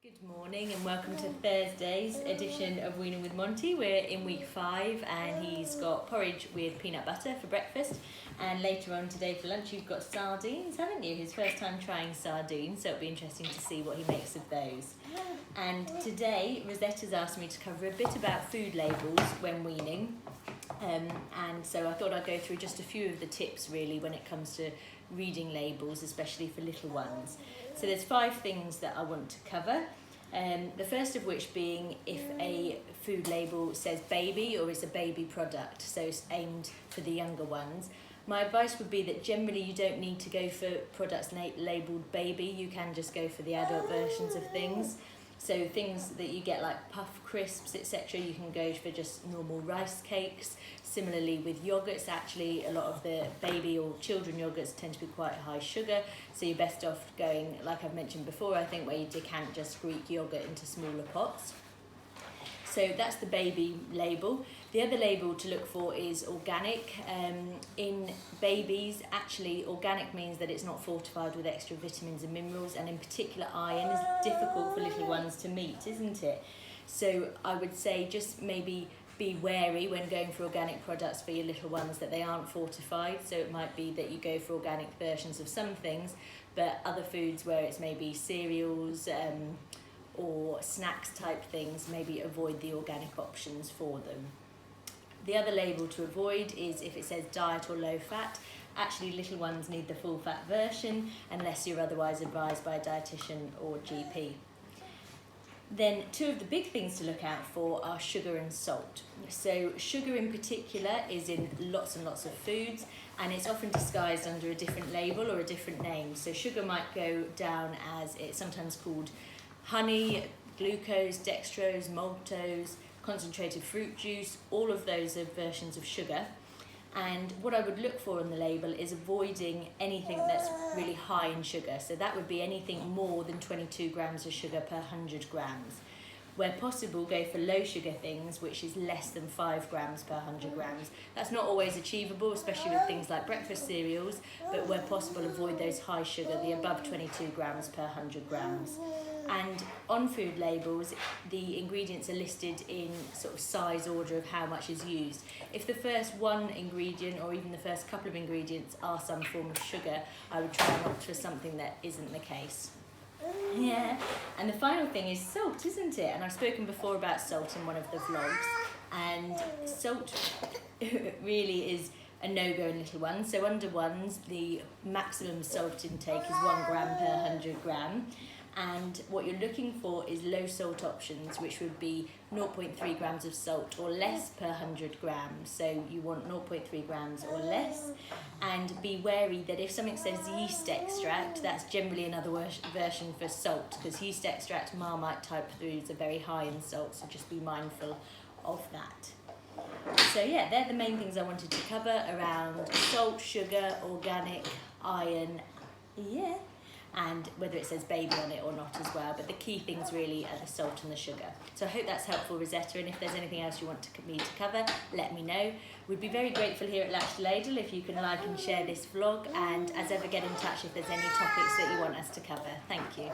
Good morning and welcome to Thursday's edition of Weaning with Monty. We're in week 5 and he's got porridge with peanut butter for breakfast, and later on today for lunch you've got sardines, haven't you? His first time trying sardines, so it'll be interesting to see what he makes of those. And today Rosetta's asked me to cover a bit about food labels when weaning, and so I thought I'd go through just a few of the tips really when it comes to reading labels, especially for little ones. So there's 5 things that I want to cover. The first of which being if a food label says baby or it's a baby product, so it's aimed for the younger ones. My advice would be that generally you don't need to go for products labelled baby, you can just go for the adult versions of things. So things that you get like puff crisps, etc., you can go for just normal rice cakes. Similarly with yogurts, actually a lot of the baby or children yogurts tend to be quite high sugar, so you're best off going, like I've mentioned before, I think, where you decant just Greek yogurt into smaller pots. So that's the baby label. The other label to look for is organic. In babies, actually organic means that it's not fortified with extra vitamins and minerals, and in particular iron is difficult for little ones to meet, isn't it? So I would say just maybe be wary when going for organic products for your little ones that they aren't fortified. So it might be that you go for organic versions of some things, but other foods where it's maybe cereals, or snacks type things, maybe avoid the organic options for them. The other label to avoid is if it says diet or low fat. Actually little ones need the full fat version unless you're otherwise advised by a dietitian or GP. Then 2 of the big things to look out for are sugar and salt. So sugar in particular is in lots and lots of foods, and it's often disguised under a different label or a different name. So sugar might go down as it's sometimes called honey, glucose, dextrose, maltose, concentrated fruit juice, all of those are versions of sugar. And what I would look for on the label is avoiding anything that's really high in sugar. So that would be anything more than 22 grams of sugar per 100 grams. Where possible, go for low sugar things, which is less than 5 grams per 100 grams. That's not always achievable, especially with things like breakfast cereals, but where possible, avoid those high sugar, the above 22 grams per 100 grams. And on food labels, the ingredients are listed in sort of size order of how much is used. If the first one ingredient or even the first couple of ingredients are some form of sugar, I would try and opt for something that isn't the case. Yeah, and the final thing is salt, isn't it? And I've spoken before about salt in one of the vlogs, and salt really is a no-go in little ones. So under 1s, the maximum salt intake is 1 gram per 100 gram. And what you're looking for is low salt options, which would be 0.3 grams of salt or less per 100 grams. So you want 0.3 grams or less. And be wary that if something says yeast extract, that's generally another version for salt, because yeast extract, Marmite type foods are very high in salt, so just be mindful of that. So yeah, they're the main things I wanted to cover around salt, sugar, organic, iron, yeah, and whether it says baby on it or not as well. But the key things really are the salt and the sugar. So I hope that's helpful, Rosetta, and if there's anything else you want me to cover, let me know. We'd be very grateful here at Latch Ladle if you can like and share this vlog, and as ever get in touch if there's any topics that you want us to cover. Thank you.